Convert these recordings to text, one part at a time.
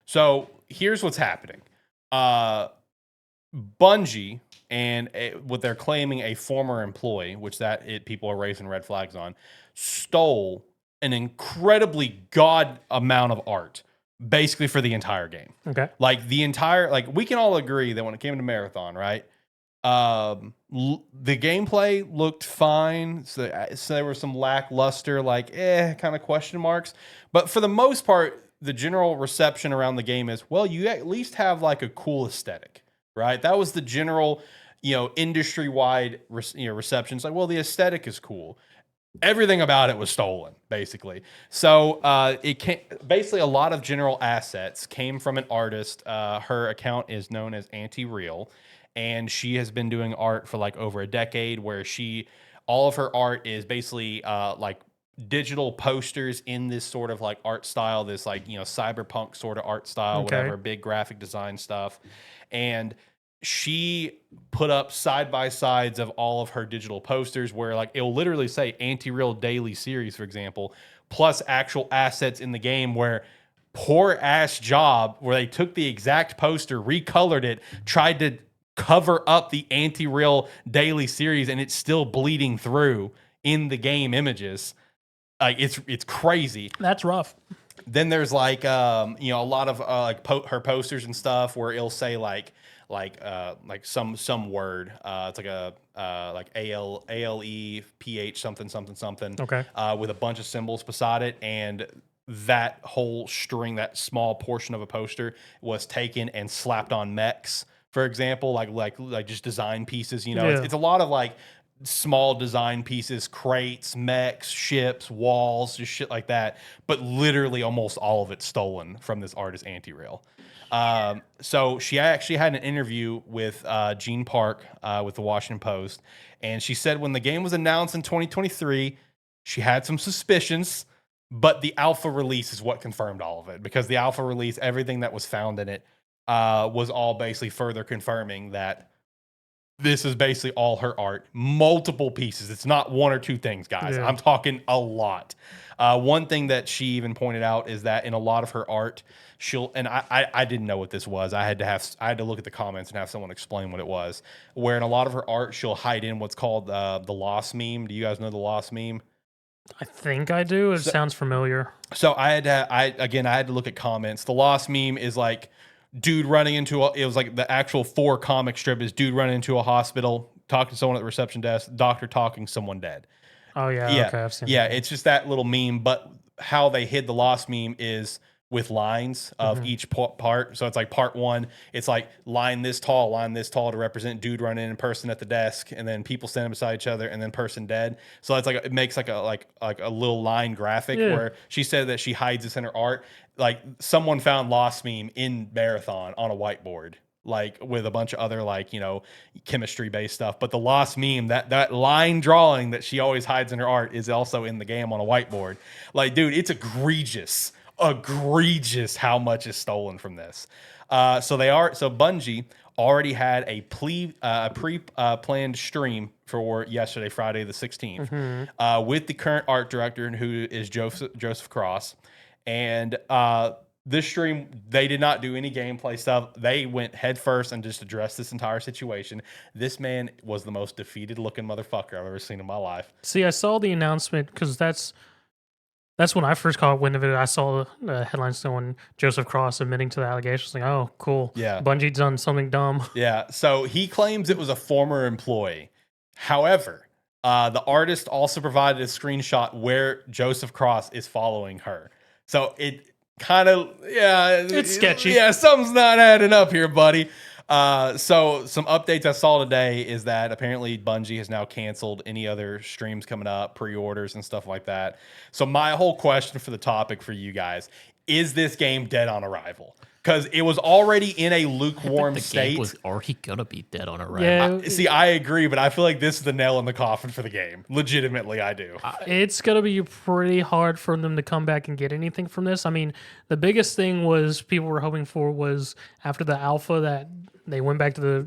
So here's what's happening. Bungie and what they're claiming a former employee, which people are raising red flags on, stole an incredibly god amount of art, basically for the entire game. Okay. Like we can all agree that when it came to Marathon, right? The gameplay looked fine. So there were some lackluster, kind of question marks. But for the most part, the general reception around the game is, well, you at least have like a cool aesthetic, right? That was the general, industry-wide, reception. It's like, well, the aesthetic is cool. Everything about it was stolen, basically. So basically a lot of general assets came from an artist. Her account is known as Anti-Real, and she has been doing art for like over a decade, where all of her art is basically like digital posters in this sort of like art style, this like, cyberpunk sort of art style, whatever, big graphic design stuff. And she put up side by sides of all of her digital posters where like it'll literally say Anti-Real Daily Series, for example, plus actual assets in the game, where poor ass job where they took the exact poster, recolored it, tried to cover up the Anti-Real Daily Series, and it's still bleeding through in the game images. Like it's crazy. That's rough. Then there's like a lot of her posters and stuff where it'll say like some word. It's like a like ALEPH something. Okay. With a bunch of symbols beside it, and that whole string, that small portion of a poster, was taken and slapped on mechs, for example, like just design pieces. It's a lot of like small design pieces, crates, mechs, ships, walls, just shit like that. But literally almost all of it stolen from this artist, Anti-Real. So she actually had an interview with Gene Park with the Washington Post, and she said when the game was announced in 2023, she had some suspicions, but the alpha release is what confirmed all of it, because the alpha release, everything that was found in it was all basically further confirming that this is basically all her art, multiple pieces. It's not one or two things, guys. Yeah. I'm talking a lot. One thing that she even pointed out is that in a lot of her art, I didn't know what this was. I had to look at the comments and have someone explain what it was. Where in a lot of her art, she'll hide in what's called the lost meme. Do you guys know the lost meme? I think I do. It sounds familiar. So I had to look at comments. The lost meme is like dude running into it was like the actual 4 comic strip is dude running into a hospital, talking to someone at the reception desk, doctor talking, someone dead. Oh yeah. Okay, I've seen that. That. It's just that little meme, but how they hid the lost meme is with lines of each part. So it's like part 1, it's like line this tall to represent dude running in person at the desk, and then people standing beside each other, and then person dead. So it's like it makes like a little line graphic where she said that she hides this in her art. Like someone found lost meme in Marathon on a whiteboard, like with a bunch of other chemistry based stuff. But the lost meme, that line drawing that she always hides in her art, is also in the game on a whiteboard. Like, dude, it's egregious how much is stolen from this. So Bungie already had a pre-planned stream for yesterday, Friday the 16th, with the current art director, who is Joseph Cross. And this stream, they did not do any gameplay stuff. They went head first and just addressed this entire situation. This man was the most defeated looking motherfucker I've ever seen in my life. See, I saw the announcement because that's when I first caught wind of it. I saw the headlines showing Joseph Cross admitting to the allegations. Like, oh, cool. Yeah. Bungie's done something dumb. Yeah. So he claims it was a former employee. However, the artist also provided a screenshot where Joseph Cross is following her. So it kind of, it's sketchy. Yeah, something's not adding up here, buddy. So some updates I saw today is that apparently Bungie has now canceled any other streams coming up, pre-orders and stuff like that. So my whole question for the topic for you guys, is this game dead on arrival? Because it was already in a lukewarm state. The game was already going to be dead on arrival. Yeah. See, I agree, but I feel like this is the nail in the coffin for the game. Legitimately, I do. It's going to be pretty hard for them to come back and get anything from this. I mean, the biggest thing was people were hoping for was after the alpha that they went back to the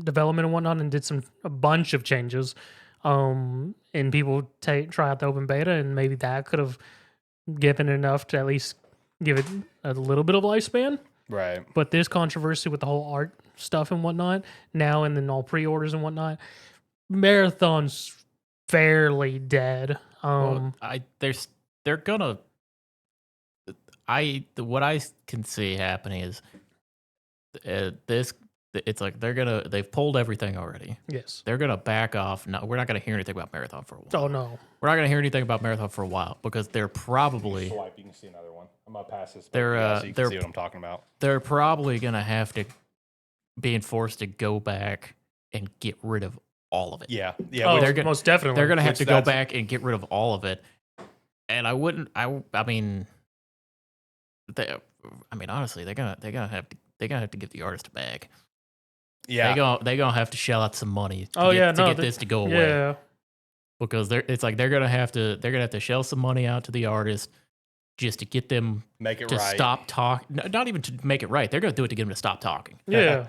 development and whatnot and did a bunch of changes. And people try out the open beta, and maybe that could have given enough to at least give it a little bit of lifespan. Right. But this controversy with the whole art stuff and whatnot now, and then all pre-orders and whatnot, Marathon's fairly dead. Well, they're gonna. What I can see happening is this. It's like they've pulled everything already. Yes. They're gonna back off. No, we're not gonna hear anything about Marathon for a while. Oh no. We're not gonna hear anything about Marathon for a while because they're probably Swipe, you can see another one. I'm gonna pass this. They're, so you can they're- see what I'm talking about. they're probably gonna have to being forced to go back and get rid of all of it. Yeah. Oh, Yeah. they're gonna- most definitely. They're gonna have Which to go that's- back and get rid of all of it. And I wouldn't. I mean, honestly, they're gonna have to give the artist a bag. yeah. They're gonna have to shell out some money. Oh, To get this to go away. Yeah. Because they're gonna have to shell some money out to the artist just to get them Make it to right. stop talking. Not even to make it right. They're gonna do it to get them to stop talking. Yeah.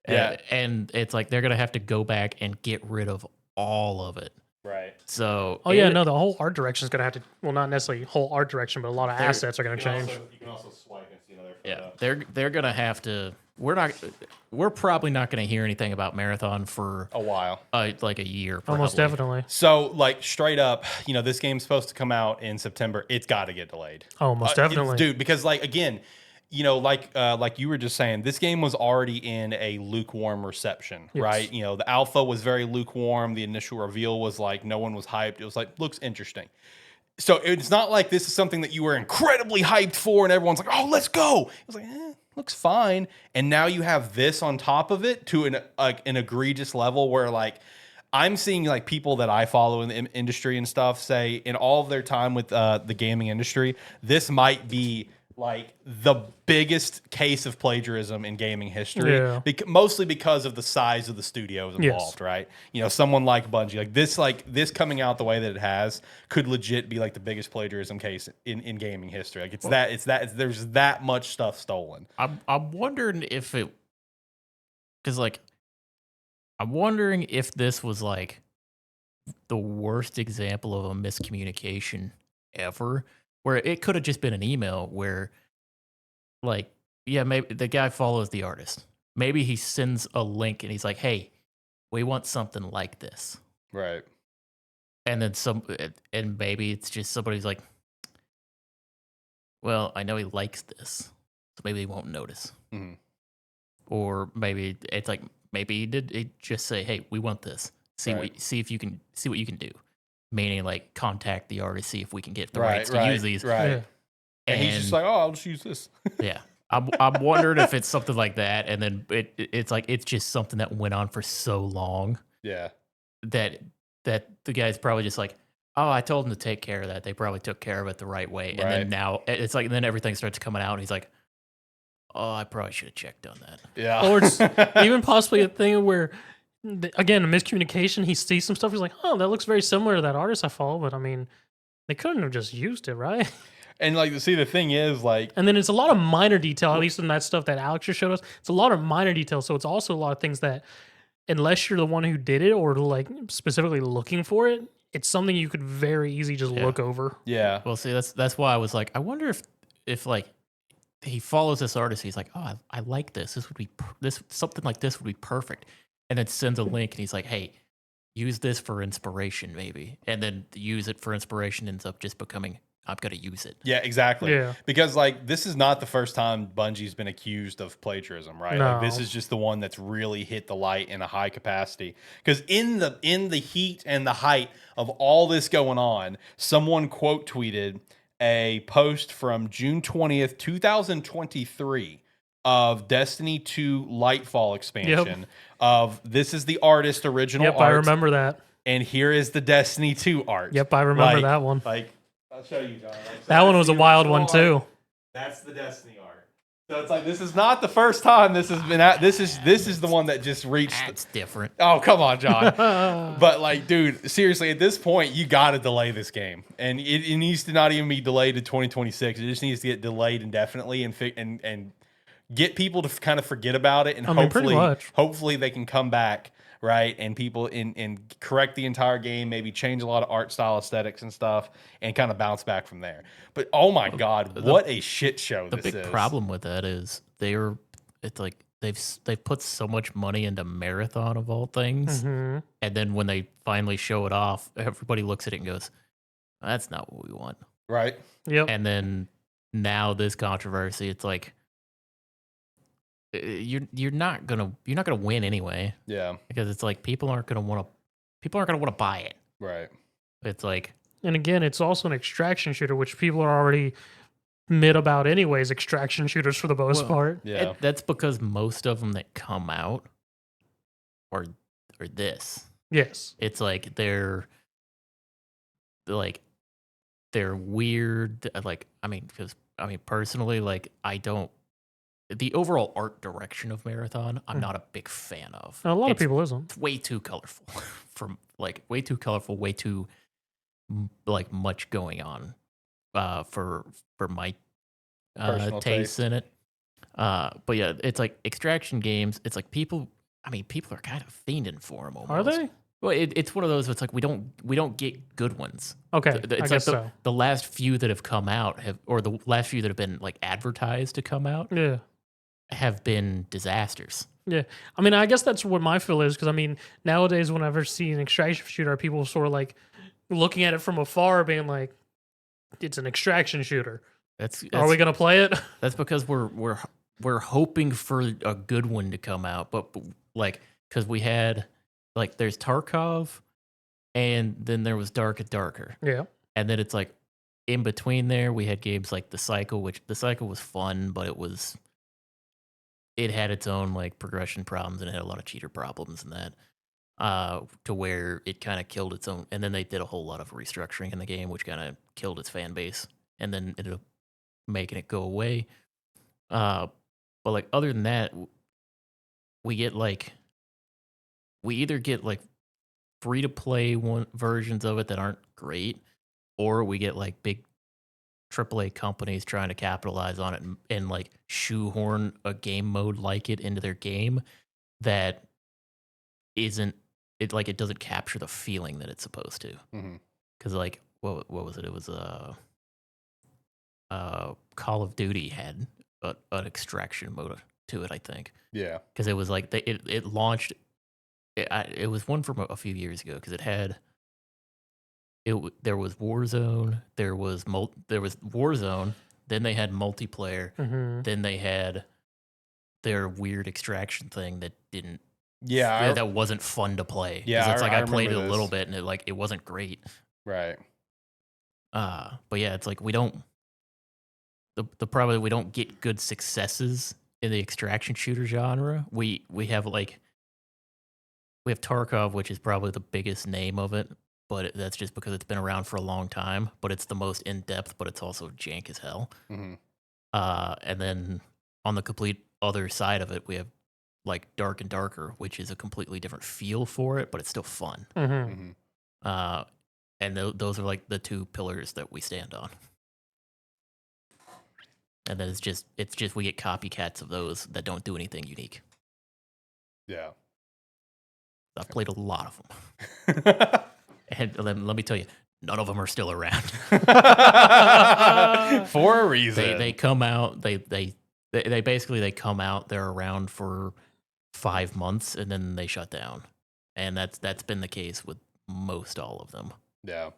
Yeah. And it's like they're gonna have to go back and get rid of all of it. Right. So Oh yeah, no, the whole art direction is gonna have to. Well, not necessarily whole art direction, but a lot of assets are gonna change. You can also swipe and see another Yeah, photo. they're gonna have to. We're probably not gonna hear anything about Marathon for A while. like a year. Almost probably. definitely. So, like, straight up, this game's supposed to come out in September. It's got to get delayed. Oh, most definitely. Dude, because, like, again, like you were just saying, this game was already in a lukewarm reception, Yes. right? The alpha was very lukewarm. The initial reveal was like, no one was hyped. It was like, looks interesting. So it's not like this is something that you were incredibly hyped for and everyone's like, oh, let's go. It was like, looks fine. And now you have this on top of it to an egregious level where, like, I'm seeing, like, people that I follow in the industry and stuff say in all of their time with the gaming industry, this might be like the biggest case of plagiarism in gaming history. Yeah. Mostly because of the size of the studios involved, right? Someone like Bungie, this coming out the way that it has could legit be like the biggest plagiarism case in gaming history. Like there's that much stuff stolen. I'm wondering if it, because like, I'm wondering if this was like the worst example of a miscommunication ever, where it could have just been an email where, like, yeah, maybe the guy follows the artist. Maybe he sends a link and he's like, hey, we want something like this. Right. And then and maybe it's just somebody's like, well, I know he likes this, so maybe he won't notice. Mhm. Or maybe it's like, maybe he did just say, hey, we want this. See Right. what you can do. Meaning, like, contact the artist, see if we can get the Right, rights to right, use these. right. Yeah. And he's just like, oh, I'll just use this. Yeah. I'm wondering if it's something like that, and then it's like it's just something that went on for so long Yeah. that the guy's probably just like, oh, I told him to take care of that. They probably took care of it the right way, and Right. then now it's like then everything starts coming out, and he's like, oh, I probably should have checked on that. Yeah. Or it's even possibly a thing where, again, a miscommunication. He sees some stuff. He's like, "Oh, that looks very similar to that artist I follow." But I mean, they couldn't have just used it, right? And, like, see, the thing is, like, And then it's a lot of minor detail. At least in that stuff that Alex just showed us, it's a lot of minor details. So it's also a lot of things that, unless you're the one who did it or like specifically looking for it, it's something you could very easily just Yeah. look over. yeah. Well, see, that's why I was like, I wonder if like he follows this artist, he's like, oh, I like this. This would be something like this would be perfect, and then sends a link, and he's like, hey, use this for inspiration, maybe, and then use it for inspiration ends up just becoming, I'm gonna use it. Yeah, exactly. Yeah. Because, like, this is not the first time Bungie's been accused of plagiarism, right? Like, this No. is just the one that's really hit the light in a high capacity. Because in the heat and the height of all this going on, someone quote tweeted a post from June 20th, 2023 of Destiny 2 Lightfall expansion of this is the artist original Yep, art. I remember that. And here is the Destiny 2 art. Yep, I remember Like- that one. Like, I'll show you, John. Like, so That one that's was a the wild original one too. art. That's the Destiny art. So it's like this is not the first time this has been at. This is the one that just reached. That's different. Oh, come on, John. But, like, dude, seriously, at this point, you got to delay this game, and it needs to not even be delayed to 2026. It just needs to get delayed indefinitely and get people to kind of forget about it, and I mean, pretty much. hopefully they can come back right? And people and correct the entire game, maybe change a lot of art style aesthetics and stuff, and kind of bounce back from there. But oh my God, what a shit show The this big is. problem with that is it's like they've put so much money into Marathon of all things, and then when they finally show it off, everybody looks at it and goes, "That's not what we want." Right? Yep. And then now this controversy, it's like you're not gonna win anyway, Yeah. because it's like people aren't gonna want to buy it. Right. It's like, And again, it's also an extraction shooter, which people are already mid about anyways, extraction shooters for the most part. Yeah. that's because most of them that come out are this. Yes. It's like they're weird. Like, because personally, like, the overall art direction of Marathon, I'm not a big fan of. A lot of people isn't. It's way too colorful way too like much going on for my Personal tastes taste. in it. But yeah, it's like extraction games. It's like people are kind of fiending for them. Almost. Are they? Well, it's one of those. It's like we don't get good ones. Okay, It's I like guess so. the last few that have come out the last few that have been like advertised to come out Yeah. have been disasters. Yeah. I mean, I guess that's what my feel is, because I mean, nowadays, whenever I see an extraction shooter, people sort of like looking at it from afar, being like, it's an extraction shooter. Are we going to play it? That's because we're hoping for a good one to come out, but like, because we had like there's Tarkov, and then there was Dark and Darker, Yeah. and then it's like in between there we had games like The Cycle, which The Cycle was fun, but it had its own like progression problems, and it had a lot of cheater problems and that, to where it kind of killed its own. And then they did a whole lot of restructuring in the game, which kind of killed its fan base, and then ended up making it go away. But like other than that, we either get like free to play versions of it that aren't great, or we get like big AAA companies trying to capitalize on it and like shoehorn a game mode like it into their game that isn't it, like it doesn't capture the feeling that it's supposed to. Because like what was it? It was Call of Duty had an extraction mode to it, I think. Yeah. Because it was like it launched. It was one from a few years ago, because it had. There was Warzone. There was Warzone. Then they had multiplayer. Then they had their weird extraction thing that didn't. Yeah. That wasn't fun to play. Yeah, it's like I played it remember a little this. bit, and it wasn't great. Right. But yeah, it's like we don't. The problem is we don't get good successes in the extraction shooter genre. We have Tarkov, which is probably the biggest name of it, but that's just because it's been around for a long time. But it's the most in depth, but it's also jank as hell. And then on the complete other side of it, we have like Dark and Darker, which is a completely different feel for it, but it's still fun. And those are like the two pillars that we stand on. And then it's just we get copycats of those that don't do anything unique. Yeah. I've played a lot of them. And let me tell you, none of them are still around. For a reason. They come out, they basically come out, they're around for 5 months, and then they shut down. And that's been the case with most all of them. Yeah.